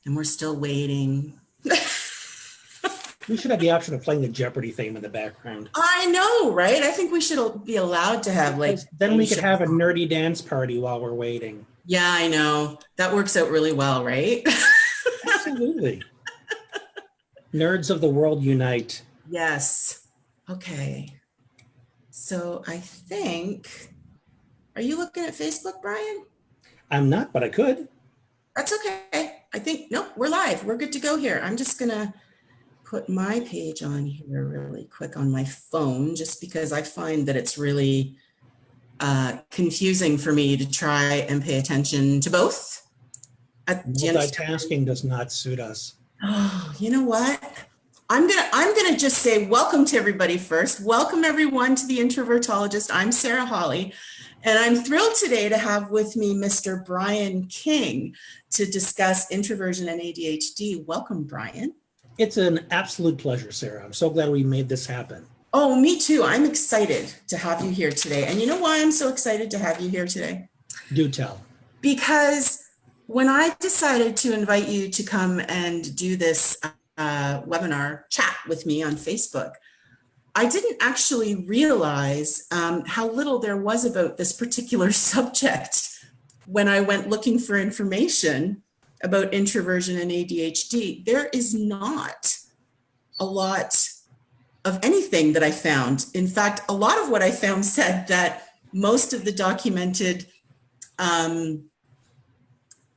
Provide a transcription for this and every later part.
And we're still waiting. We should have the option of playing the Jeopardy theme in the background. I know, right? I think we should be allowed to have like. Then we could have a nerdy dance party while we're waiting. Yeah, I know. That works out really well, right? Absolutely. Nerds of the world unite. Yes. Okay. So I think, are you looking at Facebook, Brian? I'm not, but I could. That's okay. I think, nope, we're live. We're good to go here. I'm just going to put my page on here really quick on my phone, just because I find that it's really confusing for me to try and pay attention to both. Multitasking does not suit us. Oh, you know what? I'm gonna just say welcome to everybody first. Welcome everyone to the Introvertologist. I'm Sara Holley, and I'm thrilled today to have with me Mr. Brian King to discuss introversion and ADHD. Welcome, Brian. It's an absolute pleasure, Sarah. I'm so glad we made this happen. Oh, me too. I'm excited to have you here today. And you know why I'm so excited to have you here today? Do tell. Because when I decided to invite you to come and do this webinar chat with me on Facebook, I didn't actually realize how little there was about this particular subject when I went looking for information about introversion and ADHD. There is not a lot of anything that I found. In fact, a lot of what I found said that most of the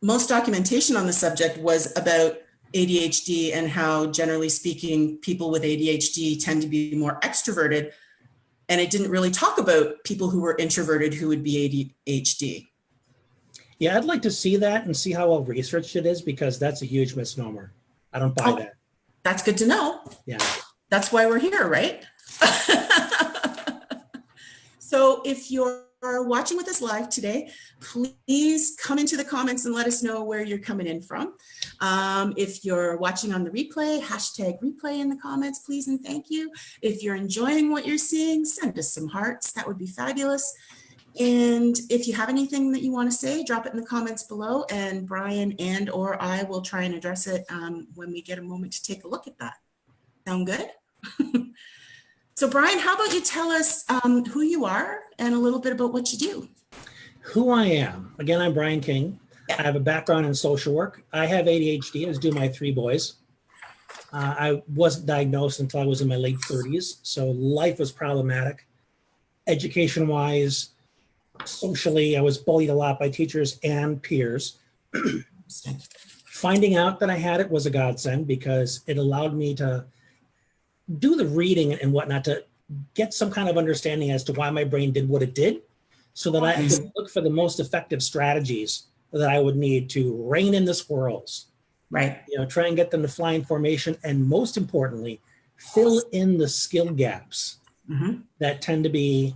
most documentation on the subject was about ADHD and how, generally speaking, people with ADHD tend to be more extroverted. And it didn't really talk about people who were introverted who would be ADHD. Yeah, I'd like to see that and see how well researched it is, because that's a huge misnomer. I don't buy that. That's good to know. Yeah. That's why we're here, right? So if you're watching with us live today, please come into the comments and let us know where you're coming in from. If you're watching on the replay, hashtag replay in the comments, please and thank you. If you're enjoying what you're seeing, send us some hearts. That would be fabulous. And if you have anything that you want to say, drop it in the comments below, and Brian and or I will try and address it when we get a moment to take a look at that. Sound good? So Brian, how about you tell us who you are and a little bit about what you do? Who I am. Again, I'm Brian King. Yeah. I have a background in social work. I have ADHD, as do my 3 boys. I wasn't diagnosed until I was in my late 30s, so life was problematic. Education-wise, socially, I was bullied a lot by teachers and peers. Finding out that I had it was a godsend, because it allowed me to do the reading and whatnot to get some kind of understanding as to why my brain did what it did, so that I could look for the most effective strategies that I would need to rein in the squirrels. Right. You know, try and get them to fly in formation, and most importantly, fill in the skill gaps that tend to be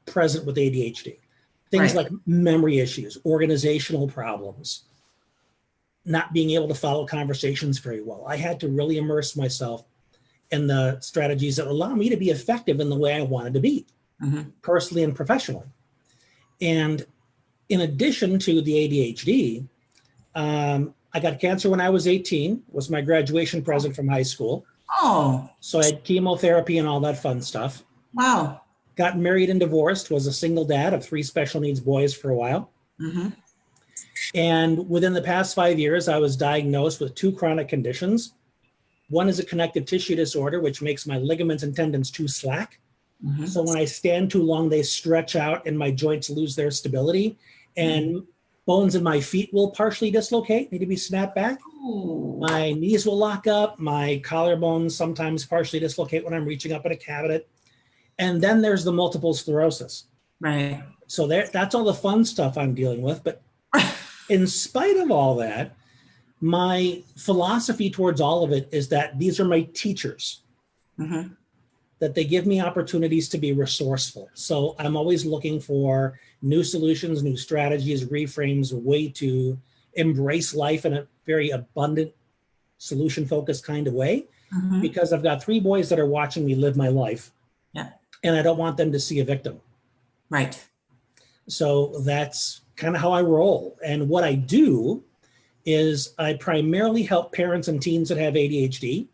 present with ADHD. Things like memory issues, organizational problems, not being able to follow conversations very well. I had to really immerse myself in the strategies that allow me to be effective in the way I wanted to be, personally and professionally. And in addition to the ADHD, I got cancer when I was 18, was my graduation present from high school. Oh. So I had chemotherapy and all that fun stuff. Wow. Got married and divorced, was a single dad of 3 special needs boys for a while. And within the past 5 years, I was diagnosed with 2 chronic conditions. One is a connective tissue disorder, which makes my ligaments and tendons too slack. So when I stand too long, they stretch out and my joints lose their stability, and bones in my feet will partially dislocate, need to be snapped back. My knees will lock up. My collarbones sometimes partially dislocate when I'm reaching up in a cabinet. And then there's the multiple sclerosis. Right. So that's all the fun stuff I'm dealing with. But in spite of all that, my philosophy towards all of it is that these are my teachers, that they give me opportunities to be resourceful. So I'm always looking for new solutions, new strategies, reframes, a way to embrace life in a very abundant, solution-focused kind of way, because I've got 3 boys that are watching me live my life. Yeah. And I don't want them to see a victim. Right. So that's kind of how I roll. And what I do is I primarily help parents and teens that have ADHD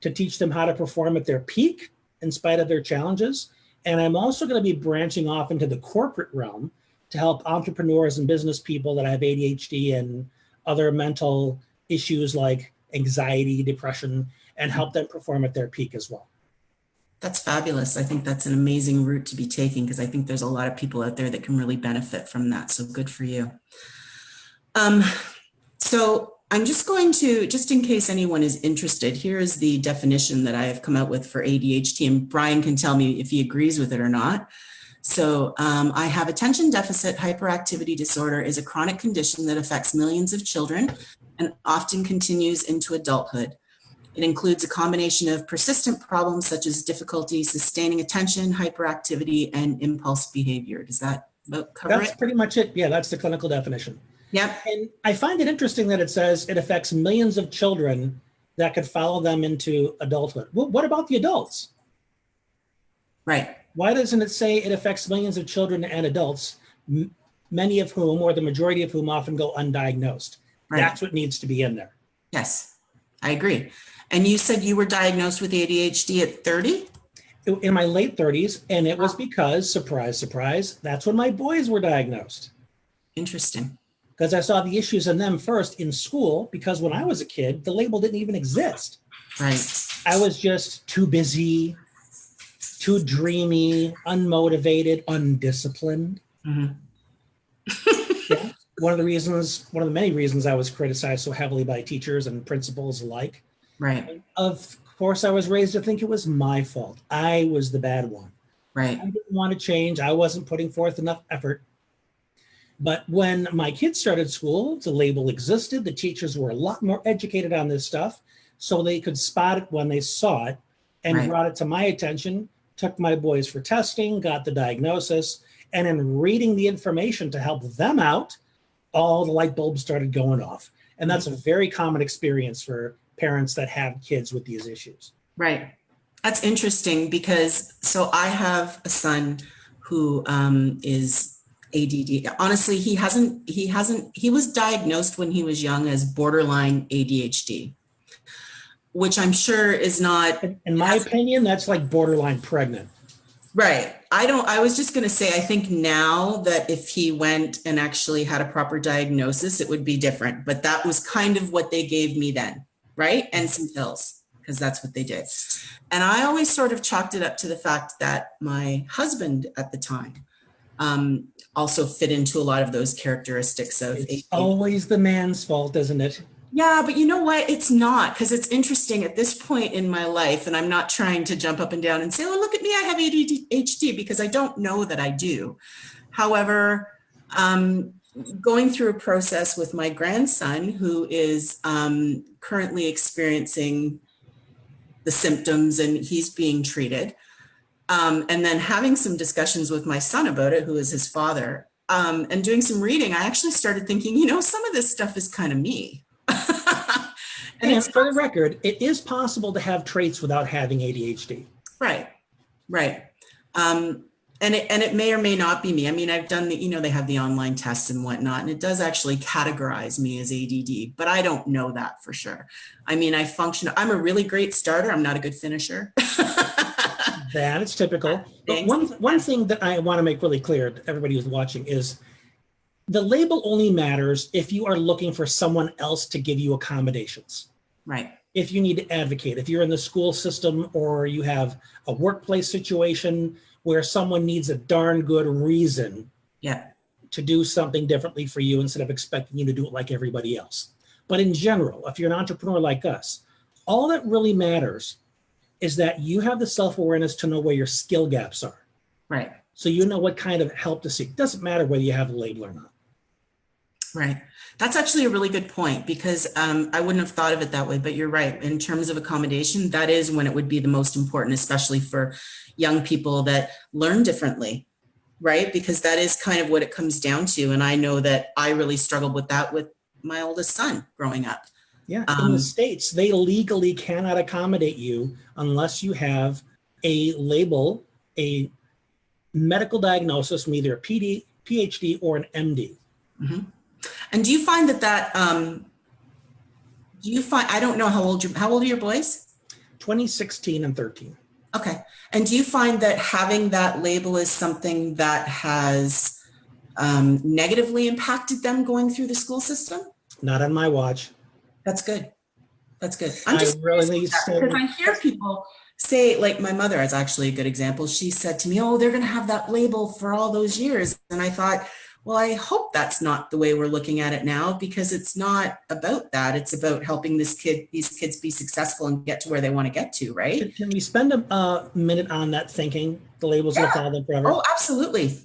to teach them how to perform at their peak in spite of their challenges. And I'm also going to be branching off into the corporate realm to help entrepreneurs and business people that have ADHD and other mental issues like anxiety, depression, and help them perform at their peak as well. That's fabulous. I think that's an amazing route to be taking, because I think there's a lot of people out there that can really benefit from that. So good for you. So I'm just going to, just in case anyone is interested, here is the definition that I have come out with for ADHD, and Brian can tell me if he agrees with it or not. So I have attention deficit hyperactivity disorder is a chronic condition that affects millions of children and often continues into adulthood. It includes a combination of persistent problems such as difficulty sustaining attention, hyperactivity, and impulse behavior. Does that about cover it? That's pretty much it. Yeah, that's the clinical definition. Yep. And I find it interesting that it says it affects millions of children that could follow them into adulthood. Well, what about the adults? Right. Why doesn't it say it affects millions of children and adults, many of whom, or the majority of whom, often go undiagnosed? Right. That's what needs to be in there. Yes, I agree. And you said you were diagnosed with ADHD at 30? In my late 30s, and it was because, surprise, surprise, that's when my boys were diagnosed. Interesting. Because I saw the issues in them first in school, because when I was a kid, the label didn't even exist. Right. I was just too busy, too dreamy, unmotivated, undisciplined. Mm-hmm. Yeah. One of the many reasons I was criticized so heavily by teachers and principals alike. Right. And of course, I was raised to think it was my fault. I was the bad one. Right. I didn't want to change. I wasn't putting forth enough effort. But when my kids started school, the label existed. The teachers were a lot more educated on this stuff, so they could spot it when they saw it, and right. Brought it to my attention, took my boys for testing, got the diagnosis, and in reading the information to help them out, all the light bulbs started going off. And that's a very common experience for parents that have kids with these issues. Right. That's interesting, because so I have a son who is ADD. Honestly, he was diagnosed when he was young as borderline ADHD, which I'm sure is not. In my opinion, that's like borderline pregnant. Right. I was just going to say, I think now that if he went and actually had a proper diagnosis, it would be different. But that was kind of what they gave me then. Right. And some pills, because that's what they did. And I always sort of chalked it up to the fact that my husband at the time also fit into a lot of those characteristics of it's always the man's fault, isn't it? Yeah, but you know what? It's not, because it's interesting at this point in my life, and I'm not trying to jump up and down and say, oh, look at me, I have ADHD, because I don't know that I do. However, going through a process with my grandson, who is currently experiencing the symptoms and he's being treated, and then having some discussions with my son about it, who is his father, and doing some reading, I actually started thinking, some of this stuff is kind of me. And for the record, it is possible to have traits without having ADHD. Right. And it may or may not be me. I mean, I've done they have the online tests and whatnot, and it does actually categorize me as ADD, but I don't know that for sure. I mean, I'm a really great starter. I'm not a good finisher. That is typical. But one thing that I want to make really clear to everybody who's watching is the label only matters if you are looking for someone else to give you accommodations. Right. If you need to advocate, if you're in the school system or you have a workplace situation where someone needs a darn good reason to do something differently for you instead of expecting you to do it like everybody else. But in general, if you're an entrepreneur like us, all that really matters is that you have the self-awareness to know where your skill gaps are. Right. So you know what kind of help to seek. Doesn't matter whether you have a label or not. Right. That's actually a really good point, because I wouldn't have thought of it that way, but you're right. In terms of accommodation, that is when it would be the most important, especially for young people that learn differently, right? Because that is kind of what it comes down to. And I know that I really struggled with that with my oldest son growing up. Yeah. In the States, they legally cannot accommodate you unless you have a label, a medical diagnosis from either a PhD or an MD. Mm-hmm. And do you find that Do you find, I don't know how old are your boys? 2016 and 13. Okay. And do you find that having that label is something that has negatively impacted them going through the school system? Not on my watch. That's good. That's good. I'm I just really because I hear people say, like my mother is actually a good example. She said to me, "Oh, they're going to have that label for all those years." And I thought, well, I hope that's not the way we're looking at it now, because it's not about that. It's about helping these kids be successful and get to where they want to get to, right? Can we spend a minute on that thinking? The label's going to follow them forever. Oh, absolutely.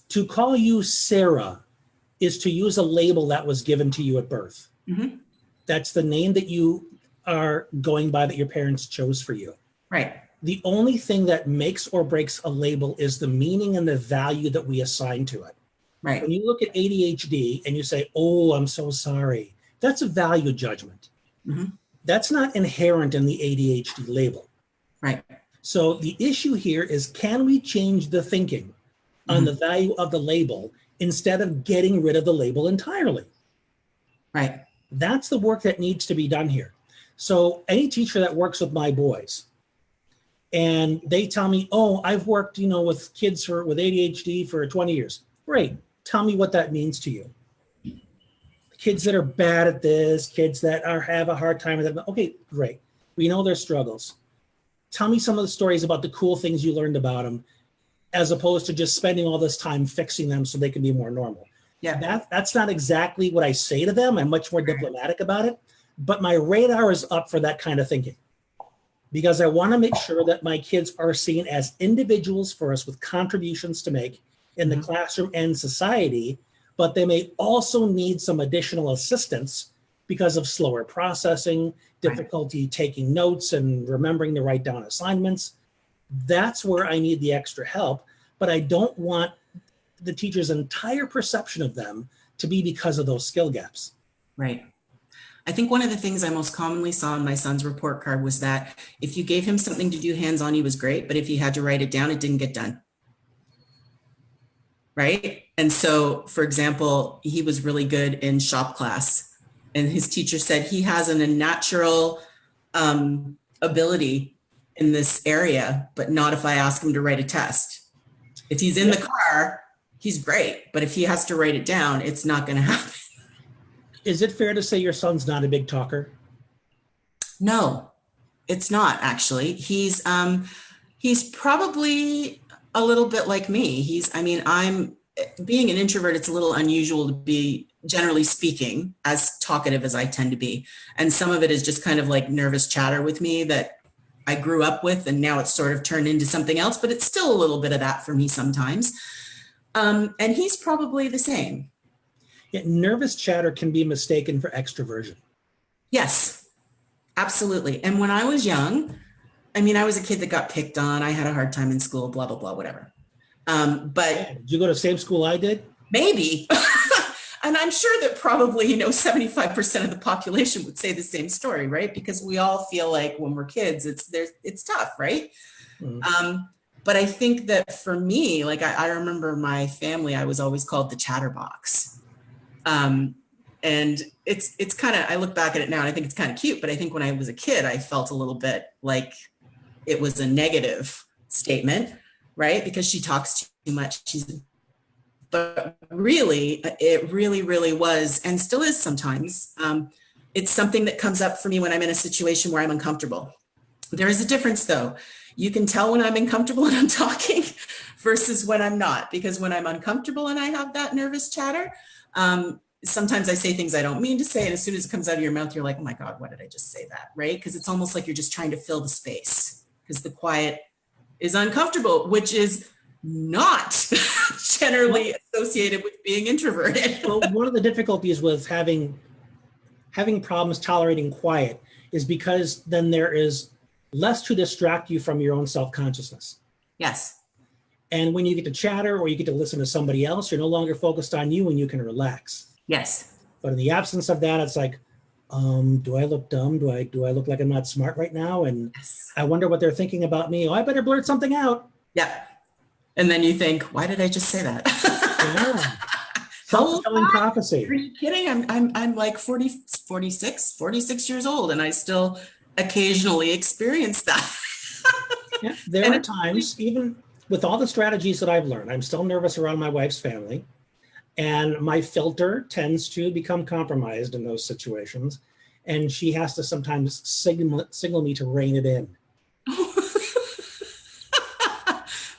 To call you Sarah is to use a label that was given to you at birth. Mm-hmm. That's the name that you are going by, that your parents chose for you. Right. The only thing that makes or breaks a label is the meaning and the value that we assign to it. Right. When you look at ADHD and you say, "Oh, I'm so sorry," that's a value judgment. Mm-hmm. That's not inherent in the ADHD label. Right. So the issue here is, can we change the thinking on the value of the label instead of getting rid of the label entirely? Right. That's the work that needs to be done here. So any teacher that works with my boys and they tell me, "Oh, I've worked, with kids with ADHD for 20 years. Great. Tell me what that means to you. Kids that are bad at this, kids that have a hard time with it. Okay, great. We know their struggles. Tell me some of the stories about the cool things you learned about them, as opposed to just spending all this time fixing them so they can be more normal." Yeah. That's not exactly what I say to them. I'm much more diplomatic about it, but my radar is up for that kind of thinking, because I want to make sure that my kids are seen as individuals first with contributions to make in the classroom and society, but they may also need some additional assistance because of slower processing, difficulty taking notes and remembering to write down assignments. That's where I need the extra help, but I don't want the teacher's entire perception of them to be because of those skill gaps. Right. I think one of the things I most commonly saw on my son's report card was that if you gave him something to do hands-on, he was great, but if he had to write it down, it didn't get done. Right. And so, for example, he was really good in shop class, and his teacher said he has a natural ability in this area, but not if I ask him to write a test. If he's in the car, he's great, but if he has to write it down, it's not going to happen. Is it fair to say your son's not a big talker? No, it's not actually. He's probably a little bit like me. I'm being an introvert. It's a little unusual to be, generally speaking, as talkative as I tend to be. And some of it is just kind of like nervous chatter with me that I grew up with, and now it's sort of turned into something else, but it's still a little bit of that for me sometimes. And he's probably the same. Yeah, nervous chatter can be mistaken for extroversion. Yes, absolutely. And when I was young, I was a kid that got picked on. I had a hard time in school, blah, blah, blah, whatever. But did you go to the same school I did? Maybe. And I'm sure that probably, 75% of the population would say the same story, right? Because we all feel like when we're kids, it's tough, right? Mm-hmm. But I think that for me, like I remember my family, I was always called the chatterbox. And it's kind of, I look back at it now and I think it's kind of cute, but I think when I was a kid, I felt a little bit like it was a negative statement, right? Because she talks too much. But really, it really was, and still is sometimes. It's something that comes up for me when I'm in a situation where I'm uncomfortable. There is a difference though. You can tell when I'm uncomfortable and I'm talking versus when I'm not, because when I'm uncomfortable and I have that nervous chatter, sometimes I say things I don't mean to say. And as soon as it comes out of your mouth, you're like, oh my God, why did I just say that? Right? Because it's almost like you're just trying to fill the space because the quiet is uncomfortable, which is not generally associated with being introverted. Well, one of the difficulties with having problems tolerating quiet is because then there is less to distract you from your own self-consciousness. Yes. And when you get to chatter or you get to listen to somebody else, you're no longer focused on you and you can relax. Yes. But in the absence of that, it's like, do I look dumb? Do I look like I'm not smart right now? And yes. I wonder what they're thinking about me. Oh, I better blurt something out. Yeah. And then you think, why did I just say that? Yeah. How old Self-fulfilling am I? prophecy. Are you kidding? I'm like 46 years old, and I still occasionally experience that. Yeah, there And are it's really, times, even with all the strategies that I've learned, I'm still nervous around my wife's family, and my filter tends to become compromised in those situations, and she has to sometimes signal me to rein it in.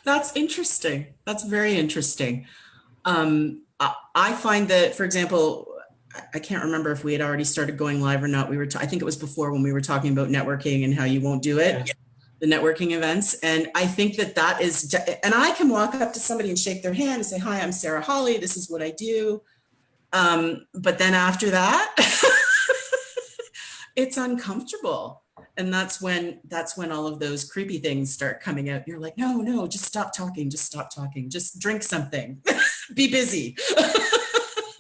that's interesting. That's very interesting. I find that, for example, I can't remember if we had already started going live or not. I think it was before when we were talking about networking and how you won't do it, Yeah. the networking events. And I think that is, and I can walk up to somebody and shake their hand and say, hi, I'm Sara Holley. This is what I do. But then after that, it's uncomfortable. And that's when all of those creepy things start coming out. You're like, no, just stop talking. Just stop talking. Just drink something. Be busy.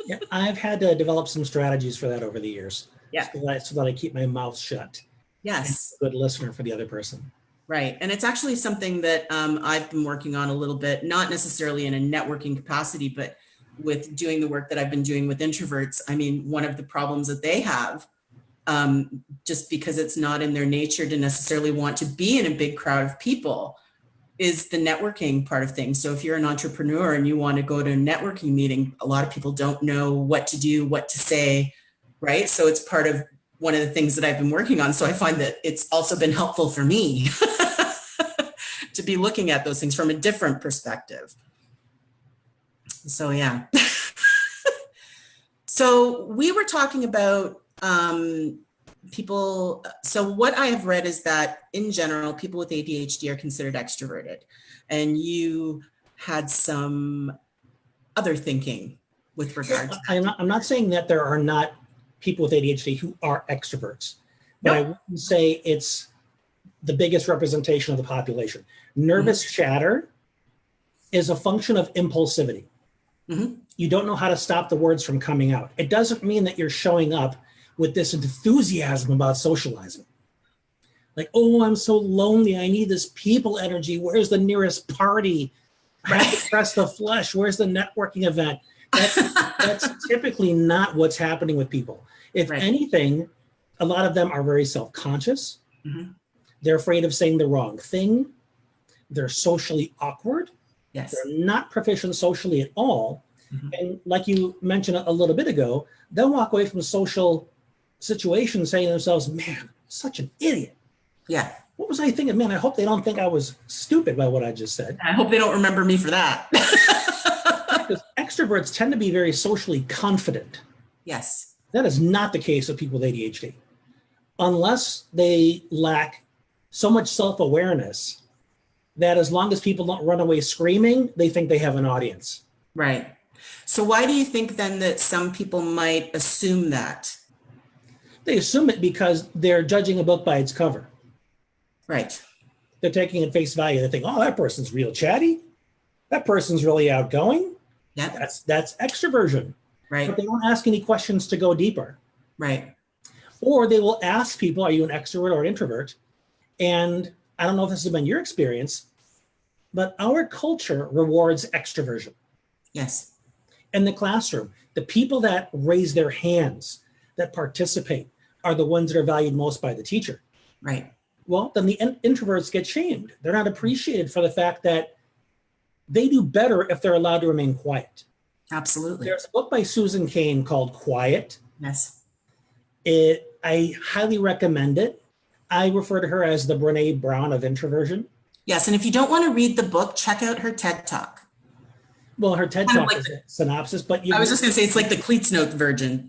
Yeah, I've had to develop some strategies for that over the years. Yeah. So that I keep my mouth shut. Yes. And a good listener for the other person. Right. And it's actually something that I've been working on a little bit, not necessarily in a networking capacity, but with doing the work that I've been doing with introverts. I mean, one of the problems that they have, just because it's not in their nature to necessarily want to be in a big crowd of people, is the networking part of things. So if you're an entrepreneur and you want to go to a networking meeting, a lot of people don't know what to do, what to say, right? So it's part of one of the things that I've been working on. So I find that it's also been helpful for me to be looking at those things from a different perspective. So yeah. So we were talking about people. So what I have read is that in general, people with ADHD are considered extroverted. And you had some other thinking with regard to that. I'm not saying that there are not people with ADHD who are extroverts, but Nope. I wouldn't say it's the biggest representation of the population. Nervous chatter is a function of impulsivity. You don't know how to stop the words from coming out. It doesn't mean that you're showing up with this enthusiasm about socializing. Like, oh, I'm so lonely. I need this people energy. Where's the nearest party? I have to press the flush. Where's the networking event? That's typically not what's happening with people. If anything, a lot of them are very self-conscious. They're afraid of saying the wrong thing. They're socially awkward. Yes. They're not proficient socially at all. And like you mentioned a little bit ago, they'll walk away from social situations saying to themselves, man, such an idiot. Yeah. What was I thinking? Man, I hope they don't think I was stupid by what I just said. I hope they don't remember me for that. Because extroverts tend to be very socially confident. Yes. That is not the case with people with ADHD. Unless they lack so much self-awareness that as long as people don't run away screaming, they think they have an audience. Right. So why do you think then that some people might assume that? They assume it because they're judging a book by its cover. Right. They're taking it face value. They think, oh, that person's real chatty. That person's really outgoing. Yeah. That's extroversion. Right. But they don't ask any questions to go deeper. Right. Or they will ask people, are you an extrovert or an introvert? And I don't know if this has been your experience, but our culture rewards extroversion. Yes. In the classroom, the people that raise their hands, that participate, are the ones that are valued most by the teacher. Right. Well, then the introverts get shamed. They're not appreciated for the fact that they do better if they're allowed to remain quiet. Absolutely. There's a book by Susan Cain called Quiet. Yes. I highly recommend it. I refer to her as the Brene Brown of introversion. Yes. And if you don't want to read the book, check out her TED Talk. Well, her TED Talk is a synopsis, but I was just going to say it's like the Cleats Note version,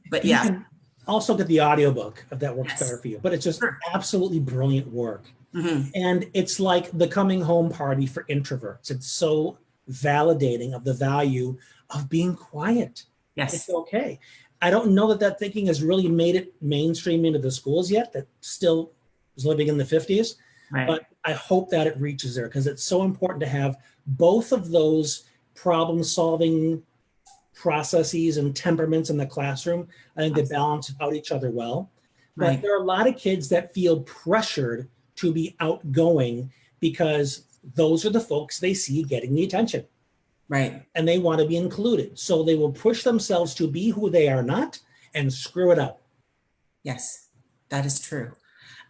but you can also get the audiobook if that works better for you. But it's just Sure. absolutely brilliant work. And it's like the coming home party for introverts. It's so validating of the value of being quiet. Yes. It's okay. I don't know that thinking has really made it mainstream into the schools yet. That still is living in the 50s. Right. But I hope that it reaches there because it's so important to have both of those problem-solving processes and temperaments in the classroom. I think they balance out each other well. But there are a lot of kids that feel pressured to be outgoing because those are the folks they see getting the attention. Right. and they want to be included. So they will push themselves to be who they are not and screw it up. Yes, that is true.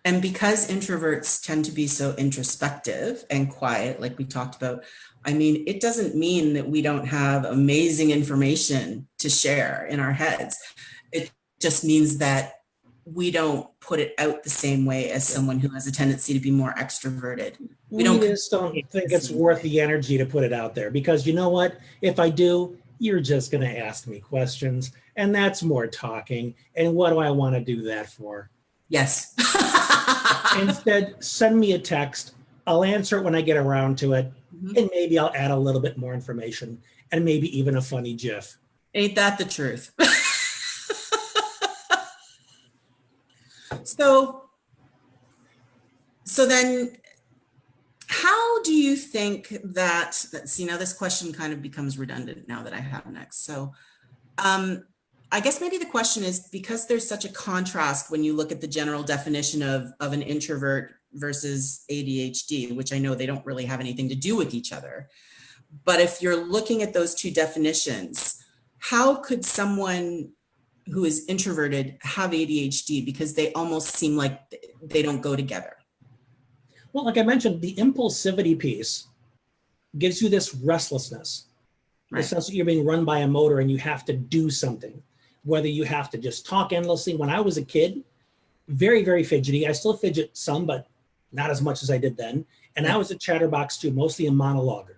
And because introverts tend to be so introspective and quiet, like we talked about, I mean, it doesn't mean that we don't have amazing information to share in our heads. It just means that we don't put it out the same way as someone who has a tendency to be more extroverted. We just don't think it's worth the energy to put it out there, because you know what? If I do, you're just going to ask me questions, and that's more talking. And what do I want to do that for? Yes. Instead, send me a text. I'll answer it when I get around to it. And maybe I'll add a little bit more information and maybe even a funny GIF. Ain't that the truth? So then how do you think that, see, now this question kind of becomes redundant now that I have next. So I guess maybe the question is, because there's such a contrast when you look at the general definition of an introvert versus ADHD, which I know they don't really have anything to do with each other. But if you're looking at those two definitions, how could someone who is introverted have ADHD? Because they almost seem like they don't go together. Well, like I mentioned, the impulsivity piece gives you this restlessness, the sense that you're being run by a motor and you have to do something, whether you have to just talk endlessly. When I was a kid, very, very fidgety. I still fidget some, but not as much as I did then. And I was a chatterbox too, mostly a monologuer.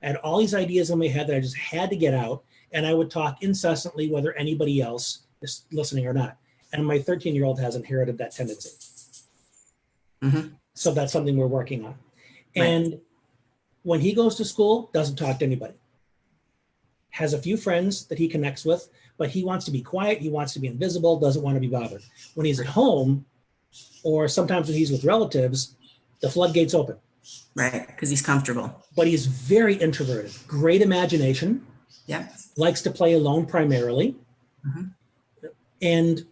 I had all these ideas in my head that I just had to get out, and I would talk incessantly, whether anybody else is listening or not. And my 13-year-old has inherited that tendency. So that's something we're working on. And when he goes to school, doesn't talk to anybody. Has a few friends that he connects with, but he wants to be quiet. He wants to be invisible, doesn't want to be bothered. When he's at home, or sometimes when he's with relatives, the floodgates open. Right, because he's comfortable. But he's very introverted, great imagination. Yeah. Likes to play alone primarily. And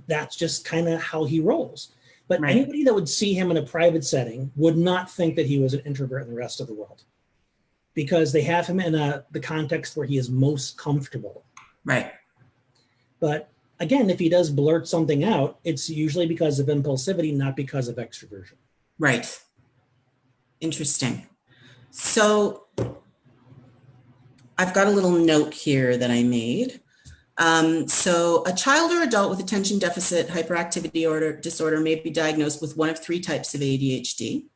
that's just kind of how he rolls. But anybody that would see him in a private setting would not think that he was an introvert in the rest of the world, because they have him in the context where he is most comfortable. Right. But again, if he does blurt something out, it's usually because of impulsivity, not because of extroversion. Right. Interesting. So I've got a little note here that I made. So a child or adult with attention deficit hyperactivity disorder may be diagnosed with one of three types of ADHD.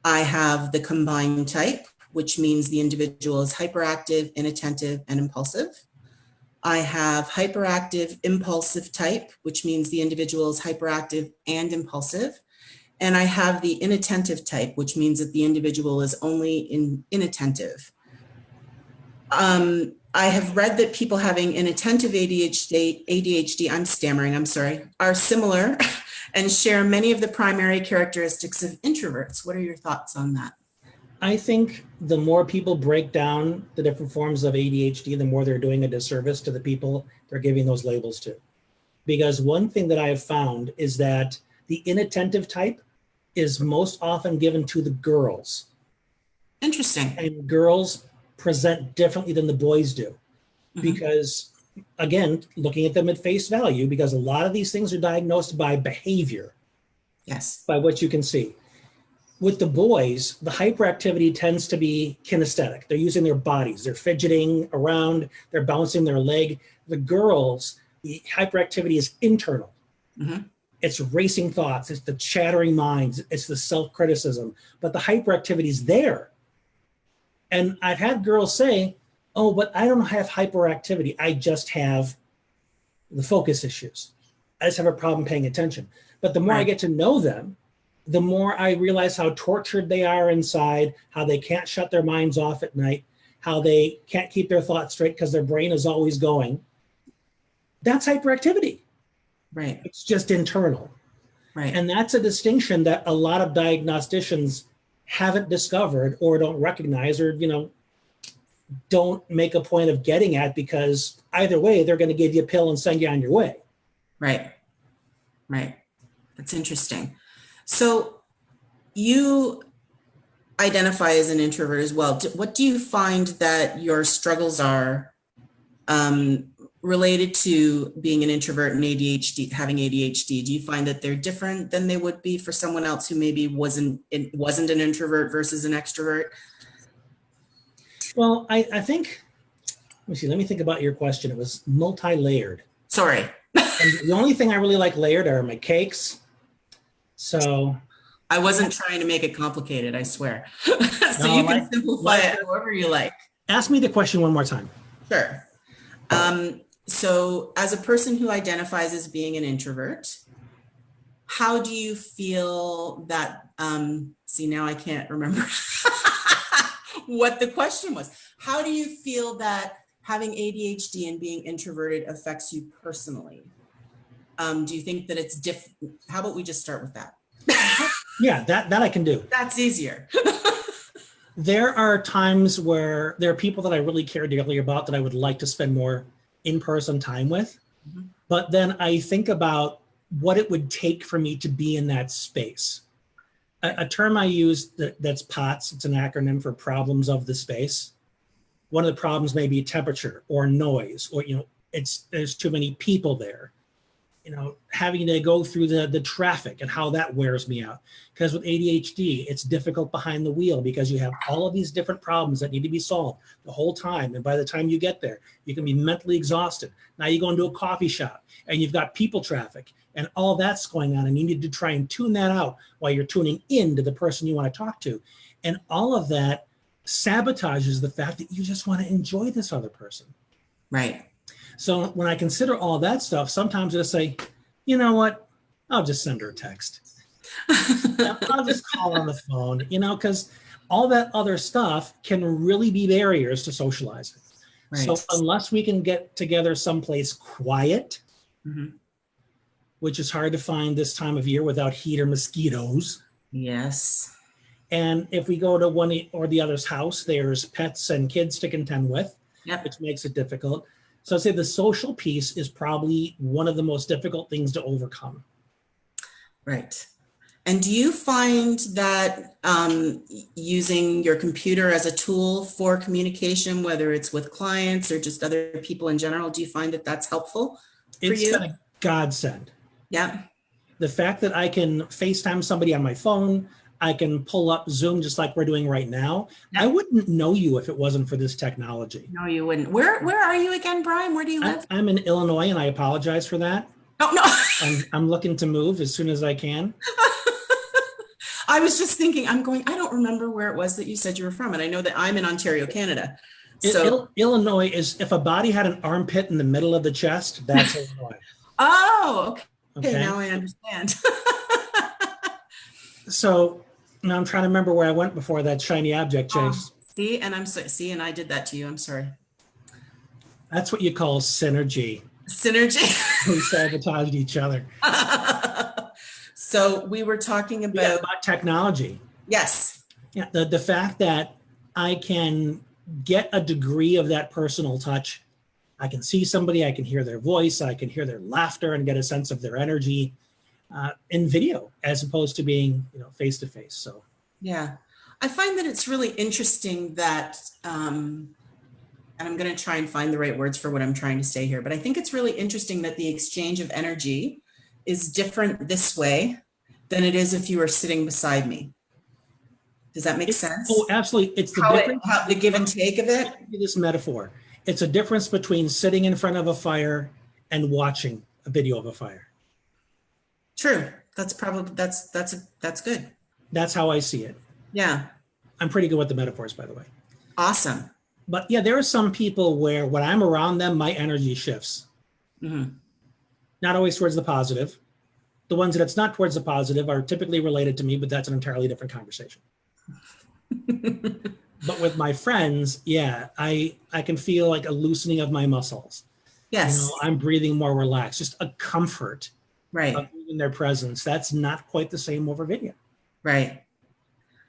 I have the combined type, which means the individual is hyperactive, inattentive, and impulsive. I have hyperactive impulsive type, which means the individual is hyperactive and impulsive. And I have the inattentive type, which means that the individual is only inattentive. I have read that people having inattentive ADHD, I'm stammering, I'm sorry, are similar and share many of the primary characteristics of introverts. What are your thoughts on that? I think the more people break down the different forms of ADHD, the more they're doing a disservice to the people they're giving those labels to. Because one thing that I have found is that the inattentive type is most often given to the girls. Interesting. And girls present differently than the boys do. Because, again, looking at them at face value, because a lot of these things are diagnosed by behavior. Yes. By what you can see. With the boys, the hyperactivity tends to be kinesthetic. They're using their bodies. They're fidgeting around. They're bouncing their leg. The girls, the hyperactivity is internal. It's racing thoughts. It's the chattering minds. It's the self-criticism. But the hyperactivity is there. And I've had girls say, oh, but I don't have hyperactivity. I just have the focus issues. I just have a problem paying attention. But the more I get to know them, the more I realize how tortured they are inside, how they can't shut their minds off at night, how they can't keep their thoughts straight because their brain is always going. That's hyperactivity. Right. It's just internal. Right. And that's a distinction that a lot of diagnosticians haven't discovered or don't recognize, or, don't make a point of getting at, because either way, they're going to give you a pill and send you on your way. Right. Right. That's interesting. So you identify as an introvert as well. What do you find that your struggles are related to being an introvert and ADHD, having ADHD? Do you find that they're different than they would be for someone else who maybe wasn't an introvert versus an extrovert? Well, I think, let me think about your question. It was multi-layered. Sorry. And the only thing I really like layered are my cakes. So I wasn't trying to make it complicated, I swear. So you can simplify it however you like. Ask me the question one more time. Sure. So as a person who identifies as being an introvert, how do you feel that, see, now I can't remember what the question was. How do you feel that having ADHD and being introverted affects you personally? Do you think that it's different? How about we just start with that? Yeah, that I can do. That's easier. There are times where there are people that I really care dearly about that I would like to spend more in-person time with. Mm-hmm. But then I think about what it would take for me to be in that space. A term I use that's POTS, it's an acronym for problems of the space. One of the problems may be temperature or noise, or, there's too many people there. Having to go through the traffic and how that wears me out. Because with ADHD, it's difficult behind the wheel because you have all of these different problems that need to be solved the whole time. And by the time you get there, you can be mentally exhausted. Now you go into a coffee shop and you've got people traffic and all that's going on. And you need to try and tune that out while you're tuning in to the person you want to talk to. And all of that sabotages the fact that you just want to enjoy this other person. Right. So when I consider all that stuff, sometimes I say, you know what, I'll just send her a text. I'll just call on the phone, because all that other stuff can really be barriers to socializing. Right. So unless we can get together someplace quiet, mm-hmm. which is hard to find this time of year without heat or mosquitoes. Yes. And if we go to one or the other's house, there's pets and kids to contend with, yep. which makes it difficult. So I'd say the social piece is probably one of the most difficult things to overcome. Right. And do you find that using your computer as a tool for communication, whether it's with clients or just other people in general, do you find that that's helpful for you? It's been a godsend. Yeah. The fact that I can FaceTime somebody on my phone, I can pull up Zoom just like we're doing right now. Yep. I wouldn't know you if it wasn't for this technology. No, you wouldn't. Where are you again, Brian? Where do you live? I'm in Illinois, and I apologize for that. Oh, no. I'm looking to move as soon as I can. I was just thinking, I don't remember where it was that you said you were from. And I know that I'm in Ontario, Canada. So Illinois is, if a body had an armpit in the middle of the chest, that's Illinois. Oh, okay. Now I understand. So now I'm trying to remember where I went before that shiny object chase. And I did that to you. I'm sorry. That's what you call synergy. Synergy. We sabotaged each other. So we were talking about technology. Yes. Yeah. The fact that I can get a degree of that personal touch. I can see somebody, I can hear their voice, I can hear their laughter and get a sense of their energy. In video as opposed to being face to face. So yeah, I find that it's really interesting that and I'm going to try and find the right words for what I'm trying to say here, but I think it's really interesting that the exchange of energy is different this way than it is if you were sitting beside me. Does that make sense? Oh, absolutely. It's the difference. The give and take of it. This metaphor. It's a difference between sitting in front of a fire and watching a video of a fire. True. That's good. That's how I see it. Yeah. I'm pretty good with the metaphors, by the way. Awesome. But yeah, there are some people where when I'm around them, my energy shifts. Mm-hmm. Not always towards the positive. The ones that it's not towards the positive are typically related to me, but that's an entirely different conversation. But with my friends, yeah, I can feel like a loosening of my muscles. Yes. I'm breathing more relaxed, just a comfort. Right. In their presence. That's not quite the same over video. Right.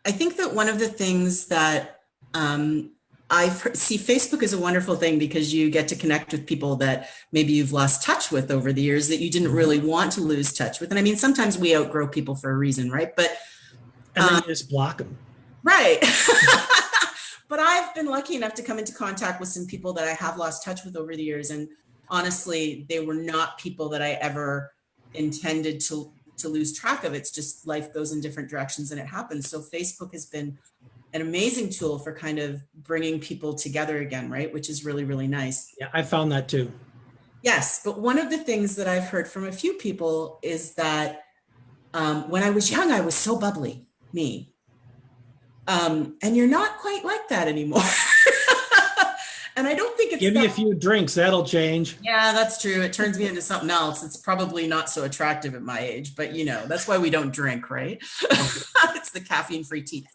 I think that one of the things that I see, Facebook is a wonderful thing because you get to connect with people that maybe you've lost touch with over the years that you didn't really want to lose touch with. And I mean, sometimes we outgrow people for a reason, right? But and then you just block them. Right. But I've been lucky enough to come into contact with some people that I have lost touch with over the years. And honestly, they were not people that I ever intended to lose track of. It's just life goes in different directions and it happens. So Facebook has been an amazing tool for kind of bringing people together again, right? Which is really, really nice. Yeah, I found that too. Yes. But one of the things that I've heard from a few people is that when I was young, I was so bubbly, me. And you're not quite like that anymore. And I don't think it's Give me a few drinks, that'll change. Yeah, that's true. It turns me into something else. It's probably not so attractive at my age, but that's why we don't drink, right? It's the caffeine-free tea.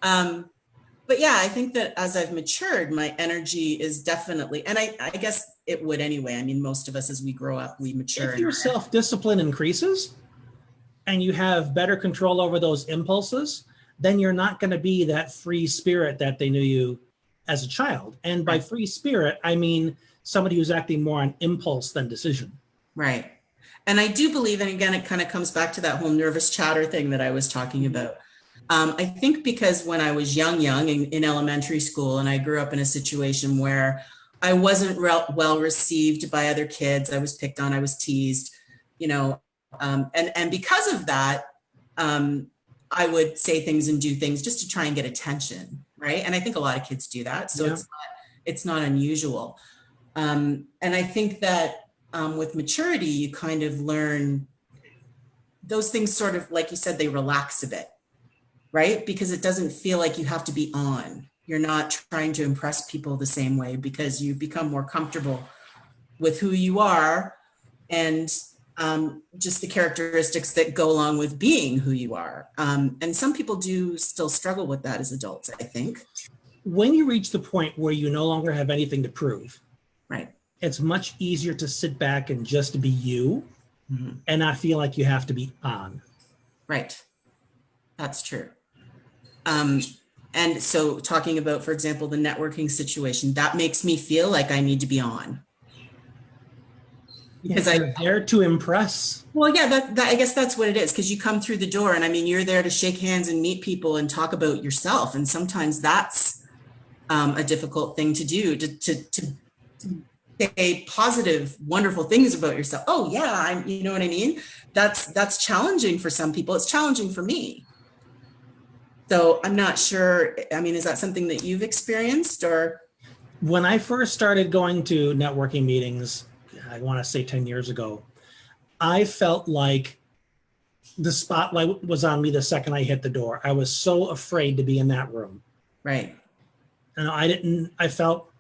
But yeah, I think that as I've matured, my energy is definitely, and I guess it would anyway. I mean, most of us as we grow up, we mature. If your self-discipline increases and you have better control over those impulses, then you're not going to be that free spirit that they knew you as a child. And by free spirit, I mean somebody who's acting more on impulse than decision. Right. And I do believe, and again, it kind of comes back to that whole nervous chatter thing that I was talking about. I think because when I was young in elementary school, and I grew up in a situation where I wasn't well received by other kids, I was picked on, I was teased, and because of that, I would say things and do things just to try and get attention, right? And I think a lot of kids do that, so it's not unusual. And I think that with maturity, you kind of learn those things sort of, like you said, they relax a bit, right? Because it doesn't feel like you have to be on. You're not trying to impress people the same way because you become more comfortable with who you are and just the characteristics that go along with being who you are. And some people do still struggle with that as adults, I think. When you reach the point where you no longer have anything to prove, right, it's much easier to sit back and just be you and not feel like you have to be on. Right. That's true. And so talking about, for example, the networking situation, that makes me feel like I need to be on. Because I'm there to impress. Well, yeah, I guess that's what it is. Because you come through the door and I mean, you're there to shake hands and meet people and talk about yourself. And sometimes that's a difficult thing to do, to say positive, wonderful things about yourself. Oh yeah, you know what I mean? That's challenging for some people. It's challenging for me. So I'm not sure. I mean, is that something that you've experienced or? When I first started going to networking meetings, I want to say 10 years ago, I felt like the spotlight was on me the second I hit the door. I was so afraid to be in that room. Right. And I felt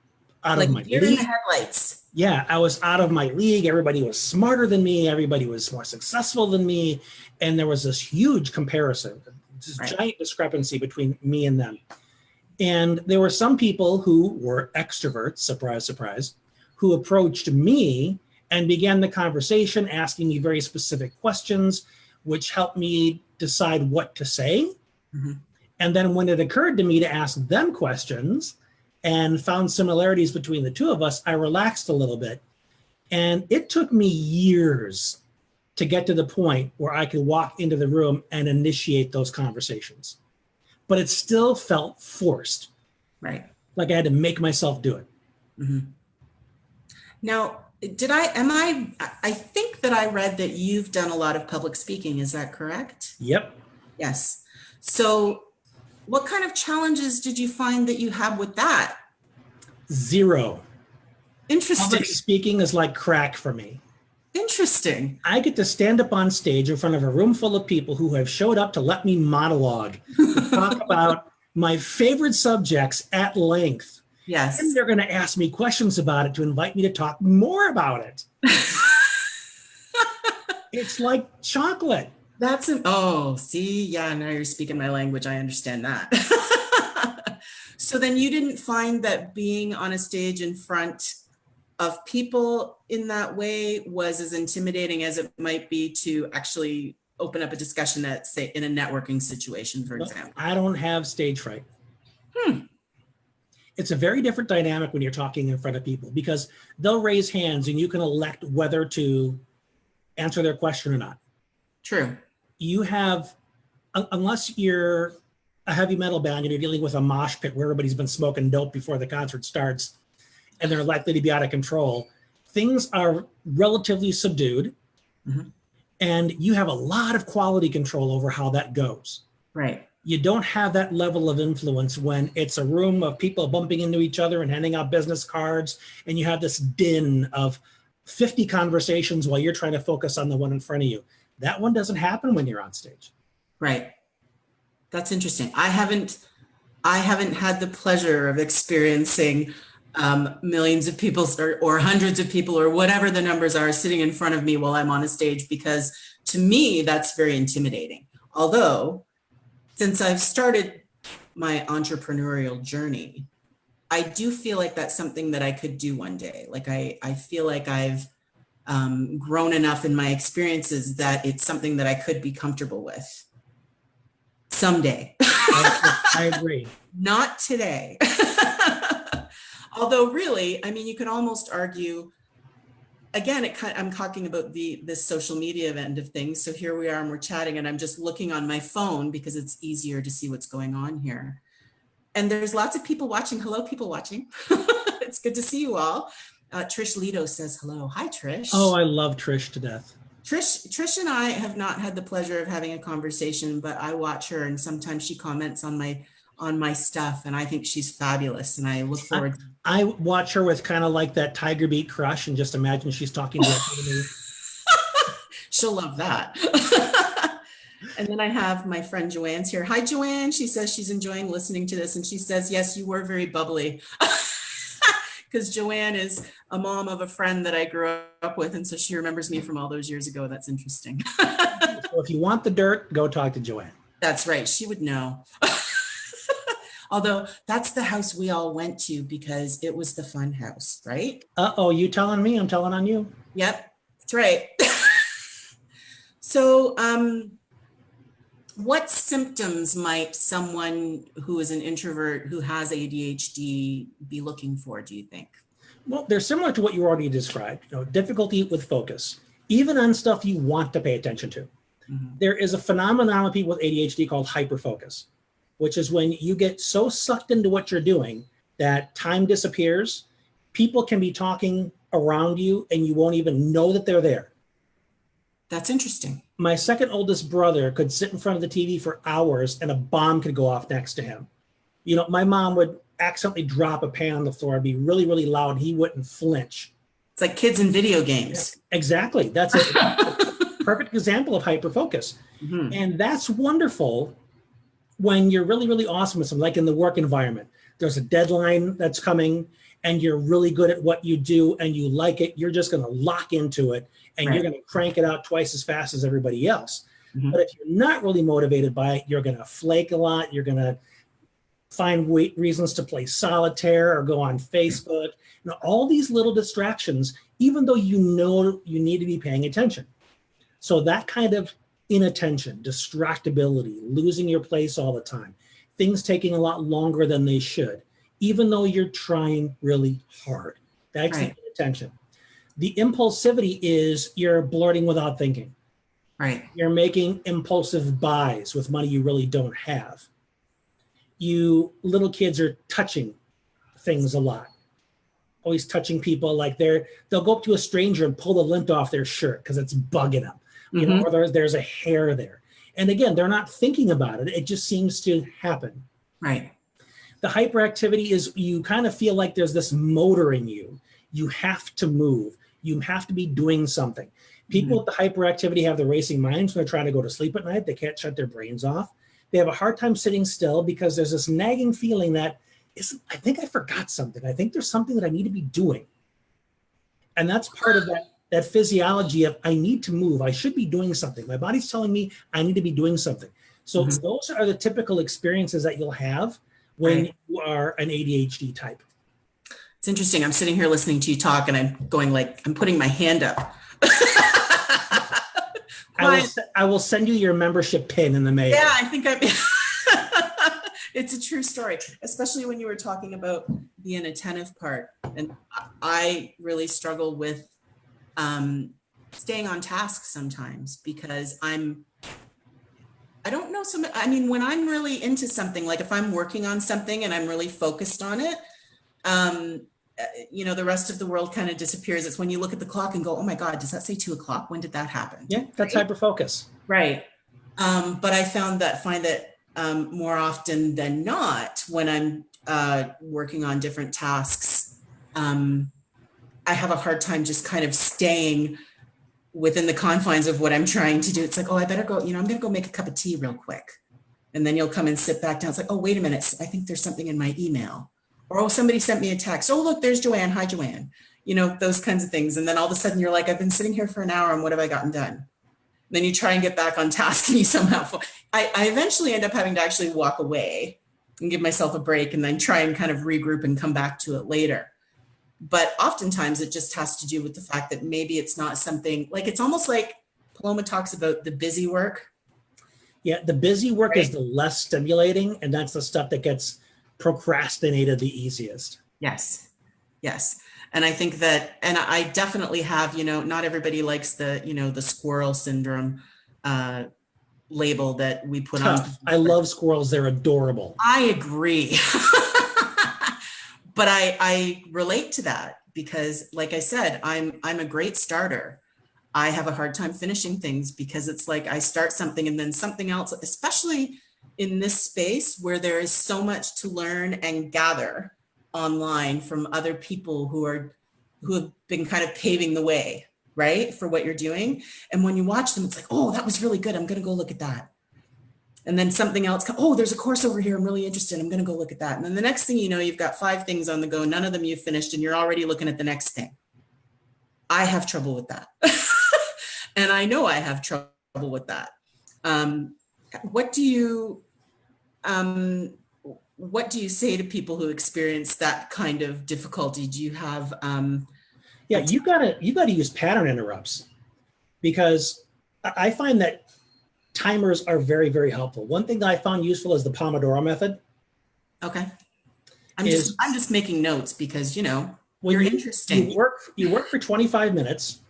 out of my league. In the headlights. Yeah, I was out of my league. Everybody was smarter than me. Everybody was more successful than me. And there was this huge comparison, this giant discrepancy between me and them. And there were some people who were extroverts, surprise, surprise, who approached me and began the conversation, asking me very specific questions, which helped me decide what to say. And then when it occurred to me to ask them questions and found similarities between the two of us, I relaxed a little bit. And it took me years to get to the point where I could walk into the room and initiate those conversations. But it still felt forced. Right. Like I had to make myself do it. Now, I think that I read that you've done a lot of public speaking. Is that correct? Yep. Yes. So what kind of challenges did you find that you had with that? Zero. Interesting. Public speaking is like crack for me. Interesting. I get to stand up on stage in front of a room full of people who have showed up to let me monologue, to talk about my favorite subjects at length. Yes. And they're going to ask me questions about it to invite me to talk more about it. It's like chocolate. See, yeah, now you're speaking my language. I understand that. So then you didn't find that being on a stage in front of people in that way was as intimidating as it might be to actually open up a discussion at, say, in a networking situation, for example? I don't have stage fright. It's a very different dynamic when you're talking in front of people because they'll raise hands and you can elect whether to answer their question or not. True. You have, unless you're a heavy metal band and you're dealing with a mosh pit where everybody's been smoking dope before the concert starts and they're likely to be out of control, things are relatively subdued. Mm-hmm. And you have a lot of quality control over how that goes. Right. You don't have that level of influence when it's a room of people bumping into each other and handing out business cards, and you have this din of 50 conversations while you're trying to focus on the one in front of you. That one doesn't happen when you're on stage. Right. That's interesting. I haven't had the pleasure of experiencing millions of people or hundreds of people or whatever the numbers are sitting in front of me while I'm on a stage, because to me, that's very intimidating. Although, since I've started my entrepreneurial journey, I do feel like that's something that I could do one day. Like I feel like I've grown enough in my experiences that it's something that I could be comfortable with someday. I agree. Not today. Although really, I mean, you could almost argue, again, I'm talking about this social media end of things. So here we are and we're chatting and I'm just looking on my phone because it's easier to see what's going on here. And there's lots of people watching. Hello, people watching. It's good to see you all. Trish Lido says hello. Hi, Trish. Oh, I love Trish to death. Trish and I have not had the pleasure of having a conversation, but I watch her and sometimes she comments on my stuff and I think she's fabulous and I look forward. I watch her with kind of like that Tiger Beat crush and just imagine she's talking directly to me. She'll love that. And then I have my friend Joanne's here. Hi, Joanne. She says she's enjoying listening to this and she says, yes, you were very bubbly. Because Joanne is a mom of a friend that I grew up with. And so she remembers me from all those years ago. That's interesting. So if you want the dirt, go talk to Joanne. That's right. She would know. Although that's the house we all went to because it was the fun house, right? Uh-oh, you telling me? I'm telling on you. Yep, that's right. So what symptoms might someone who is an introvert who has ADHD be looking for, do you think? Well, they're similar to what you already described. Difficulty with focus, even on stuff you want to pay attention to. Mm-hmm. There is a phenomenon with people with ADHD called hyperfocus, which is when you get so sucked into what you're doing that time disappears. People can be talking around you and you won't even know that they're there. That's interesting. My second oldest brother could sit in front of the TV for hours and a bomb could go off next to him. My mom would accidentally drop a pan on the floor and be really, really loud. He wouldn't flinch. It's like kids in video games. Exactly. That's a perfect example of hyperfocus. Mm-hmm. And that's wonderful when you're really, really awesome with something, like in the work environment. There's a deadline that's coming and you're really good at what you do and you like it. You're just going to lock into it and right. You're going to crank it out twice as fast as everybody else. Mm-hmm. But if you're not really motivated by it, you're going to flake a lot. You're going to find reasons to play solitaire or go on Facebook. All these little distractions, even though you know you need to be paying attention. So that kind of inattention, distractibility, losing your place all the time, things taking a lot longer than they should, even though you're trying really hard. That's right. The inattention. The impulsivity is you're blurting without thinking. Right. You're making impulsive buys with money you really don't have. You little kids are touching things a lot. Always touching people, like they'll go up to a stranger and pull the lint off their shirt because it's bugging them. Mm-hmm. Or there's a hair there. And again, they're not thinking about it. It just seems to happen. Right. The hyperactivity is you kind of feel like there's this motor in you. You have to move. You have to be doing something. People with the hyperactivity have the racing minds when they're trying to go to sleep at night. They can't shut their brains off. They have a hard time sitting still because there's this nagging feeling that I think I forgot something. I think there's something that I need to be doing. And that's part of that physiology of I need to move. I should be doing something. My body's telling me I need to be doing something. So those are the typical experiences that you'll have when you are an ADHD type. It's interesting. I'm sitting here listening to you talk and I'm going like, I'm putting my hand up. I will send you your membership pin in the mail. Yeah, I think it's a true story, especially when you were talking about the inattentive part. And I really struggle with staying on task sometimes because I'm I don't know. I mean, when I'm really into something, like if I'm working on something and I'm really focused on it, um, the rest of the world kind of disappears. It's when you look at the clock and go, oh my God, does that say 2 o'clock? When did that happen? Yeah, that's right? hyperfocus. Right. But I find that more often than not, when I'm working on different tasks, I have a hard time just kind of staying within the confines of what I'm trying to do. It's like, oh, I better go, I'm going to go make a cup of tea real quick. And then you'll come and sit back down. It's like, oh, wait a minute. I think there's something in my email. Or, oh, somebody sent me a text. Oh, look, there's Joanne. Hi, Joanne. Those kinds of things. And then all of a sudden you're like, I've been sitting here for an hour and what have I gotten done? And then you try and get back on task and you somehow, I eventually end up having to actually walk away and give myself a break and then try and kind of regroup and come back to it later. But oftentimes it just has to do with the fact that maybe it's not something, like it's almost like Paloma talks about the busy work. Yeah, the busy work is the less stimulating, and that's the stuff that gets procrastinated the easiest. Yes. And I think that, and I definitely have, not everybody likes the squirrel syndrome label that we put on. I love squirrels. They're adorable. I agree. But I relate to that because, like I said, I'm a great starter. I have a hard time finishing things because it's like I start something and then something else, especially in this space where there is so much to learn and gather online from other people who have been kind of paving the way, right, for what you're doing. And when you watch them, it's like, oh, that was really good. I'm going to go look at that. And then something else, oh, there's a course over here. I'm really interested. I'm going to go look at that. And then the next thing you know, you've got 5 things on the go. None of them you've finished and you're already looking at the next thing. I have trouble with that. And I know I have trouble with that. What do you say to people who experience that kind of difficulty? Do you have you gotta use pattern interrupts, because I find that timers are very, very helpful. One thing that I found useful is the Pomodoro method. Okay. I'm just making notes because, you're interesting. You work for 25 minutes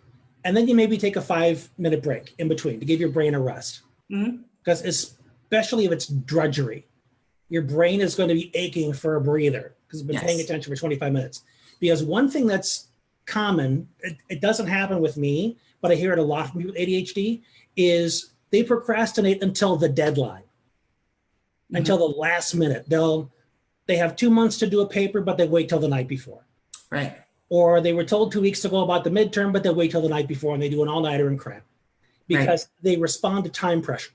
and then you maybe take a 5-minute break in between to give your brain a rest. Mm-hmm. Because especially if it's drudgery, your brain is going to be aching for a breather because it's been paying attention for 25 minutes. Because one thing that's common, it doesn't happen with me, but I hear it a lot from people with ADHD, is they procrastinate until the deadline, until the last minute. They have 2 months to do a paper, but they wait till the night before. Right. Or they were told 2 weeks ago about the midterm, but they wait till the night before and they do an all-nighter and cram because they respond to time pressure.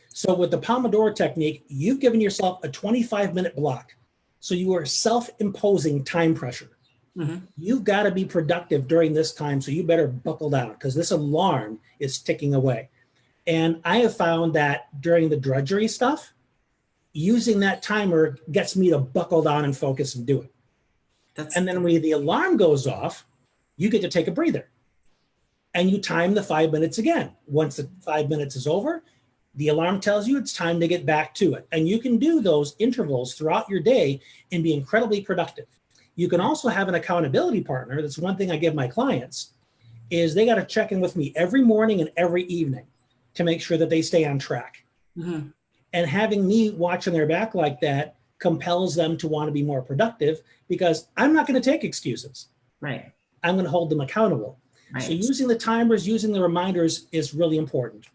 So with the Pomodoro technique, you've given yourself a 25-minute block. So you are self-imposing time pressure. Mm-hmm. You've got to be productive during this time, so you better buckle down because this alarm is ticking away. And I have found that during the drudgery stuff, using that timer gets me to buckle down and focus and do it. And then when the alarm goes off, you get to take a breather. And you time the 5 minutes again. Once the 5 minutes is over, the alarm tells you it's time to get back to it. And you can do those intervals throughout your day and be incredibly productive. You can also have an accountability partner. That's one thing I give my clients, is they got to check in with me every morning and every evening to make sure that they stay on track. Mm-hmm. And having me watching their back like that compels them to want to be more productive because I'm not going to take excuses. Right. I'm going to hold them accountable. Right. So using the timers, using the reminders is really important.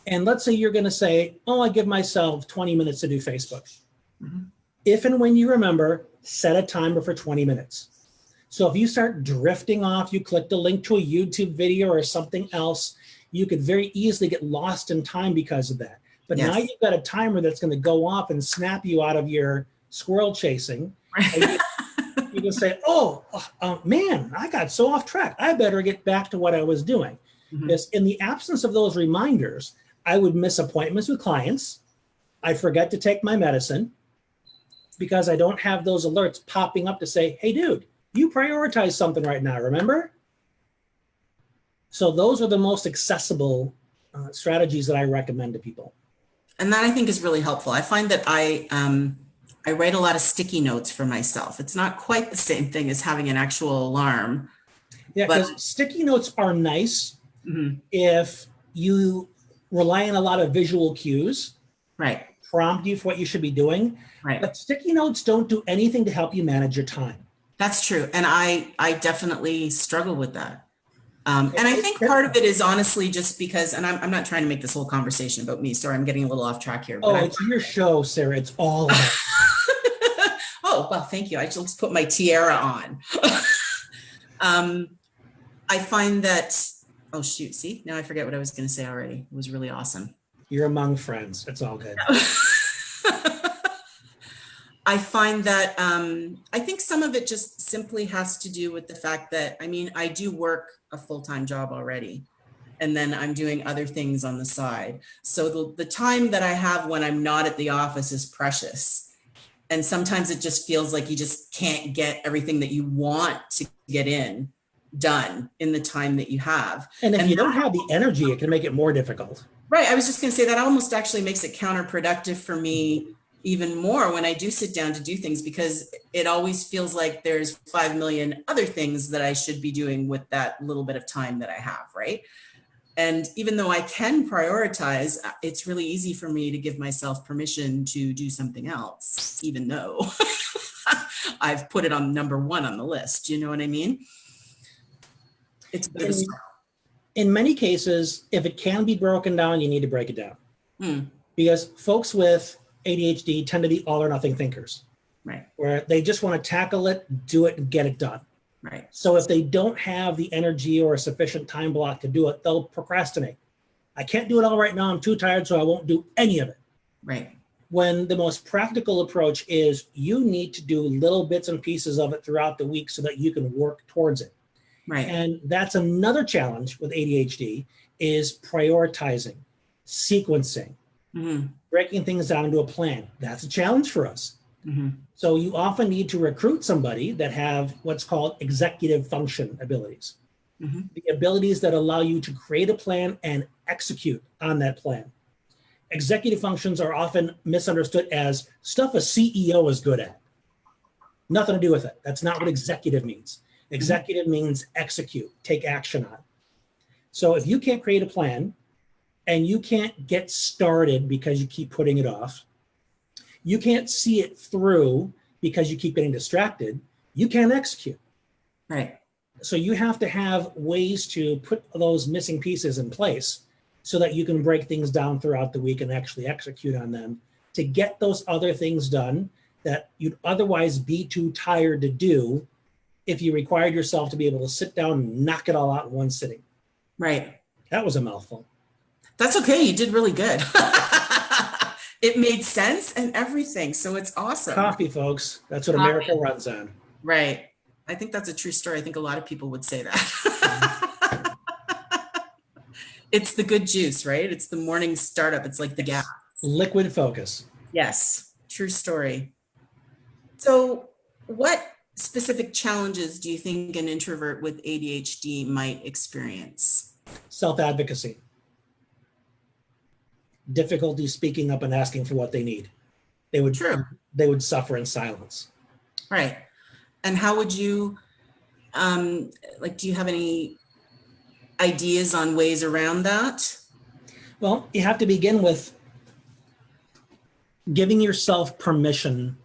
And let's say you're going to say, oh, I give myself 20 minutes to do Facebook. Mm-hmm. If and when you remember, set a timer for 20 minutes. So if you start drifting off, you clicked a link to a YouTube video or something else, you could very easily get lost in time because of that. But now you've got a timer that's going to go off and snap you out of your squirrel chasing. Right. You can say, man, I got so off track. I better get back to what I was doing. Mm-hmm. Because in the absence of those reminders, I would miss appointments with clients. I'd forget to take my medicine because I don't have those alerts popping up to say, hey, dude, you prioritize something right now, remember? So those are the most accessible strategies that I recommend to people. And that I think is really helpful. I find that I write a lot of sticky notes for myself. It's not quite the same thing as having an actual alarm. Yeah, because sticky notes are nice if you rely on a lot of visual cues, Right. prompt you for what you should be doing. Right. But sticky notes don't do anything to help you manage your time. That's true. And I definitely struggle with that. And I think part of it is honestly just because, and I'm not trying to make this whole conversation about me. Sorry, I'm getting a little off track here. Oh, it's your show, Sarah. It's all about. Oh, well, thank you. I just put my tiara on. I find that, oh shoot, see, now I forget what I was going to say already. It was really awesome. You're among friends. It's all good. I find that I think some of it just simply has to do with the fact that, I mean, I do work a full-time job already, and then I'm doing other things on the side. So the time that I have when I'm not at the office is precious. And sometimes it just feels like you just can't get everything that you want to get done in the time that you have. And if you don't have the energy, it can make it more difficult. Right. I was just going to say that almost actually makes it counterproductive for me even more when I do sit down to do things, because it always feels like there's 5 million other things that I should be doing with that little bit of time that I have. Right. And even though I can prioritize, it's really easy for me to give myself permission to do something else, even though I've put it on number 1 on the list. You know what I mean? It's in many cases, if it can be broken down, you need to break it down. Because folks with ADHD tend to be all or nothing thinkers. Right. Where they just want to tackle it, do it, and get it done. Right. So if they don't have the energy or a sufficient time block to do it, they'll procrastinate. I can't do it all right now. I'm too tired, so I won't do any of it. Right. When the most practical approach is you need to do little bits and pieces of it throughout the week so that you can work towards it. Right. And that's another challenge with ADHD is prioritizing, sequencing, breaking things down into a plan. That's a challenge for us. So you often need to recruit somebody that have what's called executive function abilities. The abilities that allow you to create a plan and execute on that plan. Executive functions are often misunderstood as stuff a CEO is good at. Nothing to do with it. That's not what executive means. Executive means execute, take action on. So if you can't create a plan and you can't get started because you keep putting it off, you can't see it through because you keep getting distracted, you can't execute. Right. So you have to have ways to put those missing pieces in place so that you can break things down throughout the week and actually execute on them to get those other things done that you'd otherwise be too tired to do if you required yourself to be able to sit down and knock it all out in one sitting. Right. That was a mouthful. That's okay. You did really good. It made sense and everything. So it's awesome. Coffee, folks. That's what America runs on. Right. I think that's a true story. I think a lot of people would say that. It's the good juice, right? It's the morning startup. It's like the gas. Liquid focus. Yes. True story. So what specific challenges do you think an introvert with ADHD might experience? Self-advocacy. Difficulty speaking up and asking for what they need. They would suffer in silence. Right. And how would you, do you have any ideas on ways around that? Well, you have to begin with giving yourself permission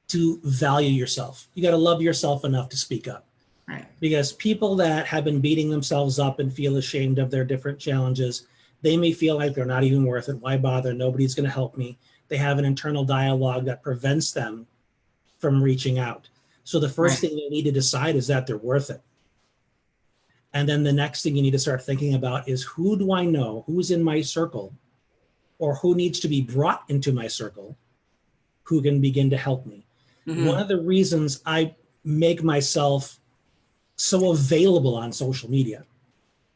to value yourself. You got to love yourself enough to speak up. Right. Because people that have been beating themselves up and feel ashamed of their different challenges, they may feel like they're not even worth it. Why bother? Nobody's going to help me. They have an internal dialogue that prevents them from reaching out. So the first thing you need to decide is that they're worth it. And then the next thing you need to start thinking about is, who do I know, who's in my circle, or who needs to be brought into my circle, who can begin to help me. One of the reasons I make myself so available on social media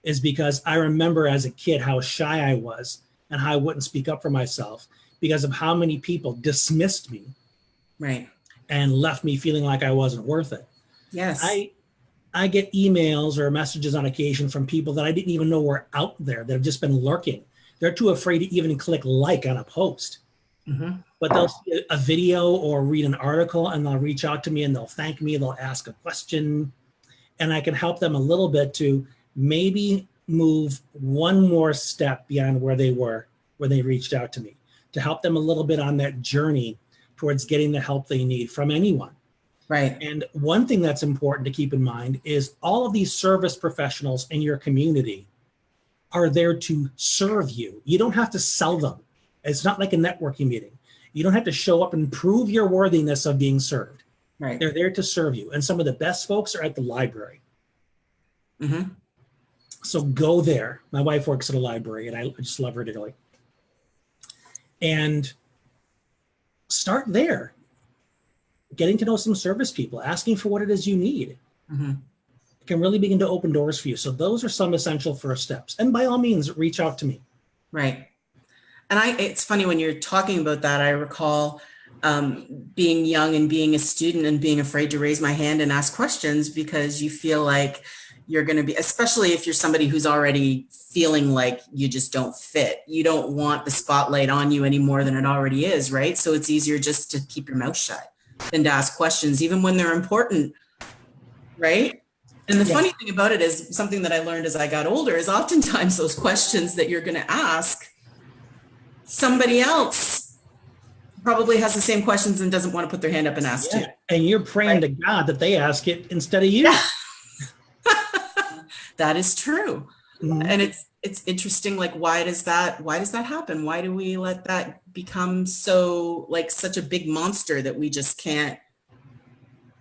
is because I remember as a kid how shy I was and how I wouldn't speak up for myself because of how many people dismissed me. Right. And left me feeling like I wasn't worth it. Yes. I get emails or messages on occasion from people that I didn't even know were out there that have just been lurking. They're too afraid to even click like on a post. But they'll see a video or read an article and they'll reach out to me and they'll thank me. They'll ask a question and I can help them a little bit to maybe move one more step beyond where they were when they reached out to me, to help them a little bit on that journey towards getting the help they need from anyone. Right. And one thing that's important to keep in mind is all of these service professionals in your community are there to serve you. You don't have to sell them. It's not like a networking meeting. You don't have to show up and prove your worthiness of being served. Right. They're there to serve you. And some of the best folks are at the library. Mm-hmm. So go there. My wife works at a library and I just love her dearly. And start there. Getting to know some service people, asking for what it is you need. Mm-hmm. It can really begin to open doors for you. So those are some essential first steps. And by all means, reach out to me. Right. And it's funny when you're talking about that, I recall being young and being a student and being afraid to raise my hand and ask questions because you feel like you're going to be, especially if you're somebody who's already feeling like you just don't fit. You don't want the spotlight on you any more than it already is, right? So it's easier just to keep your mouth shut than to ask questions, even when they're important, right? And the funny thing about it is something that I learned as I got older is oftentimes those questions that you're going to ask, somebody else probably has the same questions and doesn't want to put their hand up and ask you. And you're praying to God that they ask it instead of you. Yeah. That is true. Mm-hmm. And it's interesting, like, why does that happen? Why do we let that become so, like, such a big monster that we just can't,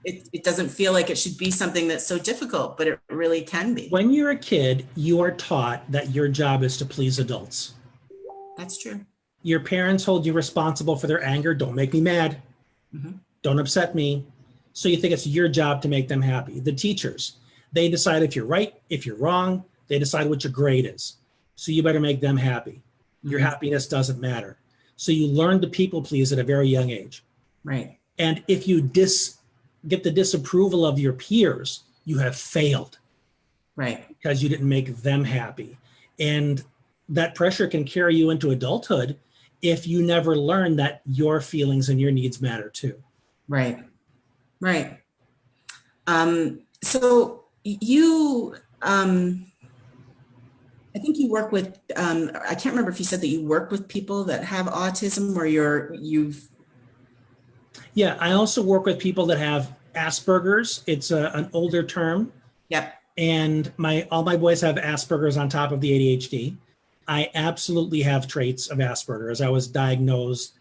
it doesn't feel like it should be something that's so difficult, but it really can be. When you're a kid, you are taught that your job is to please adults. That's true. Your parents hold you responsible for their anger. Don't make me mad. Mm-hmm. Don't upset me. So you think it's your job to make them happy. The teachers, they decide if you're right, if you're wrong. They decide what your grade is. So you better make them happy. Your happiness doesn't matter. So you learn to people please at a very young age. Right. And if you get the disapproval of your peers, you have failed. Right. Because you didn't make them happy. And that pressure can carry you into adulthood if you never learn that your feelings and your needs matter too. Right. Right. So you, I think you work with, I can't remember if you said that you work with people that have autism or you've. Yeah, I also work with people that have Asperger's. It's an older term. Yep. And all my boys have Asperger's on top of the ADHD. I absolutely have traits of Asperger's. I was diagnosed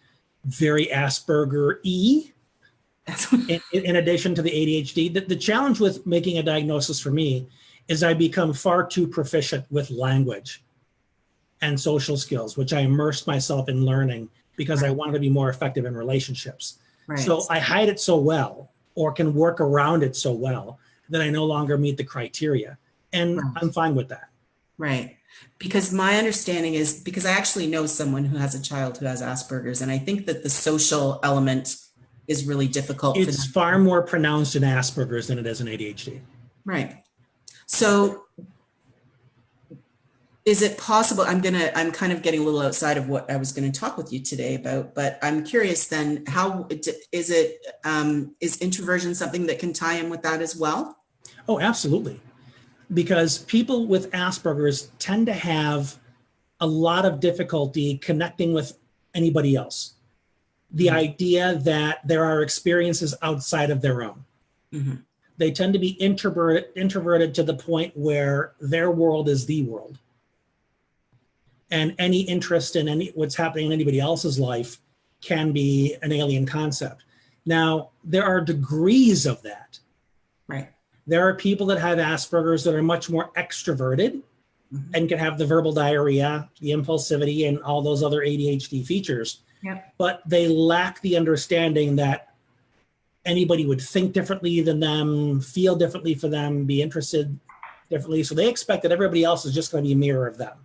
very Asperger-y in addition to the ADHD. The challenge with making a diagnosis for me is I become far too proficient with language and social skills, which I immersed myself in learning because I wanted to be more effective in relationships. Right. So I hide it so well, or can work around it so well, that I no longer meet the criteria. And I'm fine with that. Right. Because my understanding is, because I actually know someone who has a child who has Asperger's, and I think that the social element is really difficult. It's far more pronounced in Asperger's than it is in ADHD. Right. So is it possible, I'm kind of getting a little outside of what I was going to talk with you today about, but I'm curious then, how is introversion something that can tie in with that as well? Oh, absolutely. Because people with Asperger's tend to have a lot of difficulty connecting with anybody else. The idea that there are experiences outside of their own. Mm-hmm. They tend to be introverted to the point where their world is the world. And any interest in what's happening in anybody else's life can be an alien concept. Now, there are degrees of that. Right. There are people that have Asperger's that are much more extroverted and can have the verbal diarrhea, the impulsivity, and all those other ADHD features. Yep. But they lack the understanding that anybody would think differently than them, feel differently for them, be interested differently. So they expect that everybody else is just going to be a mirror of them.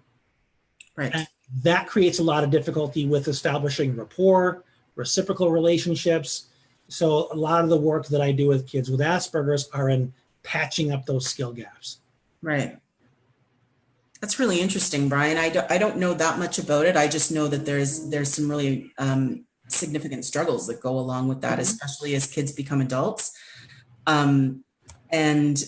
Right. And that creates a lot of difficulty with establishing rapport, reciprocal relationships. So a lot of the work that I do with kids with Asperger's are in patching up those skill gaps. Right. That's really interesting, Brian. I don't know that much about it. I just know that there's some really significant struggles that go along with that, especially as kids become adults. And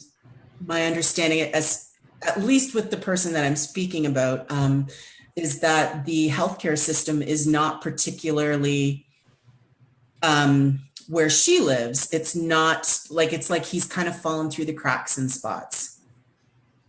my understanding, as at least with the person that I'm speaking about, is that the healthcare system is not particularly where she lives. It's not like, it's like he's kind of fallen through the cracks in spots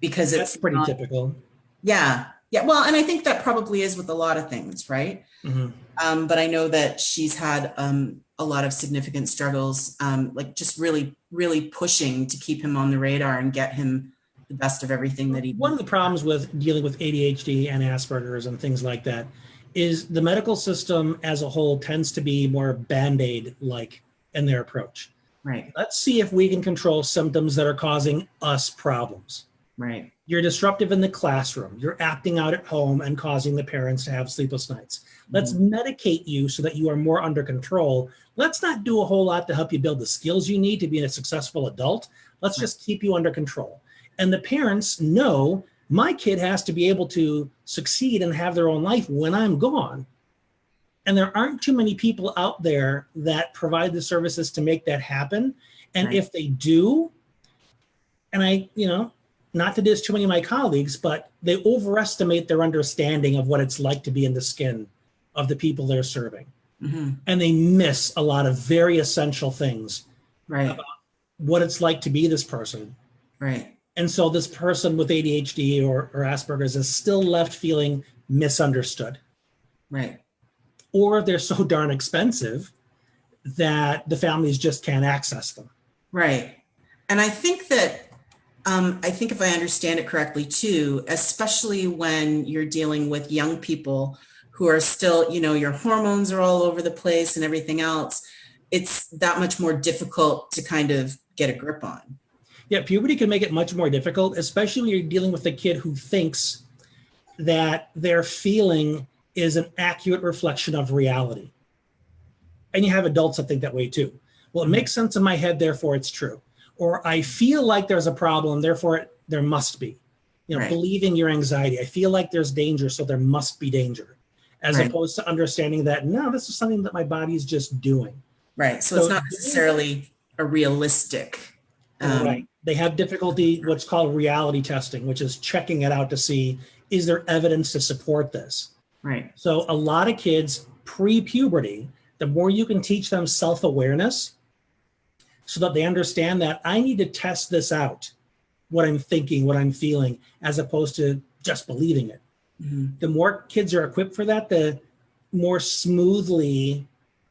because That's it's pretty not, typical. yeah. Yeah. Well, and I think that probably is with a lot of things, right? But I know that she's had a lot of significant struggles, like just really, really pushing to keep him on the radar and get him the best of everything that he One of needs. the problems with dealing with ADHD and Asperger's and things like that is the medical system as a whole tends to be more Band-Aid like in their approach. Right, Let's see if we can control symptoms that are causing us problems. right, You're disruptive in the classroom. You're acting out at home and causing the parents to have sleepless nights. Let's medicate you so that you are more under control. Let's not do a whole lot to help you build the skills you need to be a successful adult. Let's just keep you under control. And the parents know my kid has to be able to succeed and have their own life when I'm gone. And there aren't too many people out there that provide the services to make that happen. And if they do, and I, not to diss too many of my colleagues, but they overestimate their understanding of what it's like to be in the skin of the people they're serving. And they miss a lot of very essential things about what it's like to be this person. right. And so this person with ADHD or Asperger's is still left feeling misunderstood. Right. Or they're so darn expensive that the families just can't access them. Right. And I think that, I think if I understand it correctly too, especially when you're dealing with young people who are still, your hormones are all over the place and everything else, it's that much more difficult to kind of get a grip on. Yeah, puberty can make it much more difficult, especially when you're dealing with a kid who thinks that their feeling is an accurate reflection of reality. And you have adults that think that way too. Well, it makes sense in my head, therefore it's true. Or I feel like there's a problem, therefore there must be. Believing your anxiety. I feel like there's danger, so there must be danger. As opposed to understanding that, no, this is something that my body is just doing. Right. So it's not necessarily a realistic. Right. They have difficulty, what's called reality testing, which is checking it out to see, is there evidence to support this? Right. So a lot of kids pre-puberty, the more you can teach them self-awareness so that they understand that I need to test this out, what I'm thinking, what I'm feeling, as opposed to just believing it. The more kids are equipped for that, the more smoothly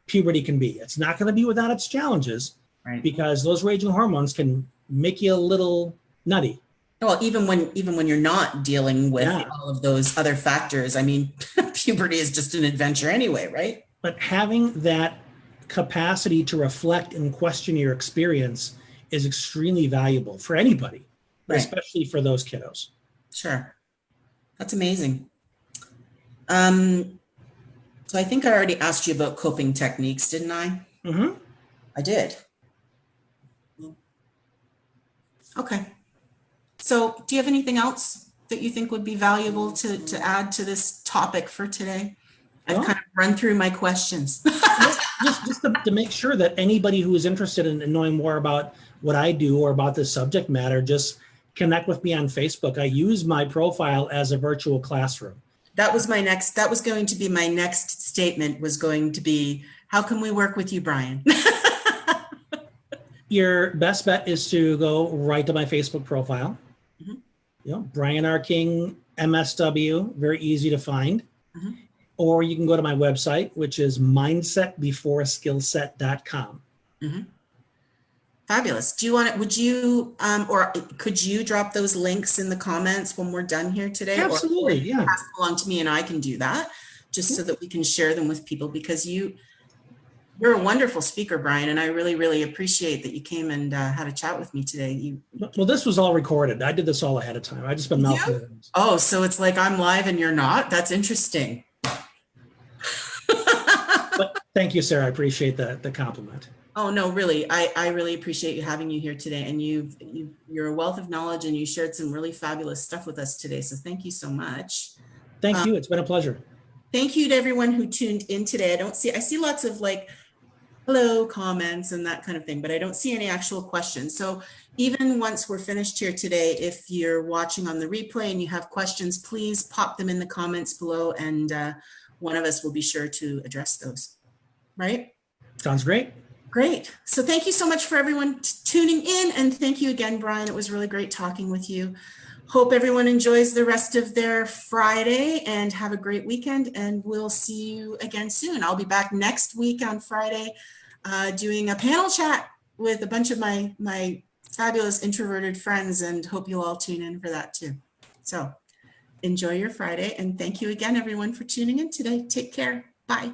puberty can be. It's not going to be without its challenges, because those raging hormones can make you a little nutty. Well, even when you're not dealing with all of those other factors, I mean, puberty is just an adventure anyway, right? But having that capacity to reflect and question your experience is extremely valuable for anybody, but especially for those kiddos. Sure. That's amazing. So I think I already asked you about coping techniques, didn't I? I did. Okay. So do you have anything else that you think would be valuable to add to this topic for today? I've kind of run through my questions. just to make sure that anybody who is interested in knowing more about what I do or about this subject matter, just connect with me on Facebook. I use my profile as a virtual classroom. That was going to be my next statement, was going to be, how can we work with you, Brian? Your best bet is to go right to my Facebook profile. Brian R. King, MSW, very easy to find. Or you can go to my website, which is mindsetbeforeskillset.com. Fabulous. Do you want it? Would you, or could you drop those links in the comments when we're done here today? Absolutely, or pass them along to me and I can do that, just so that we can share them with people, because you're a wonderful speaker, Brian, and I really, really appreciate that you came and had a chat with me today. Well, this was all recorded. I did this all ahead of time. I just been mouthing things. Oh, so it's like I'm live and you're not? That's interesting. But thank you, Sarah. I appreciate the compliment. Oh, no, really. I really appreciate having you here today. And you're a wealth of knowledge, and you shared some really fabulous stuff with us today. So thank you so much. Thank you. It's been a pleasure. Thank you to everyone who tuned in today. I see lots of hello comments and that kind of thing, but I don't see any actual questions. So even once we're finished here today, if you're watching on the replay and you have questions, please pop them in the comments below, and one of us will be sure to address those. Right? Sounds great. Great. So thank you so much for everyone tuning in, and thank you again, Brian. It was really great talking with you. Hope everyone enjoys the rest of their Friday and have a great weekend, and we'll see you again soon. I'll be back next week on Friday doing a panel chat with a bunch of my fabulous introverted friends, and hope you'll all tune in for that too. So enjoy your Friday, and thank you again, everyone, for tuning in today. Take care. Bye.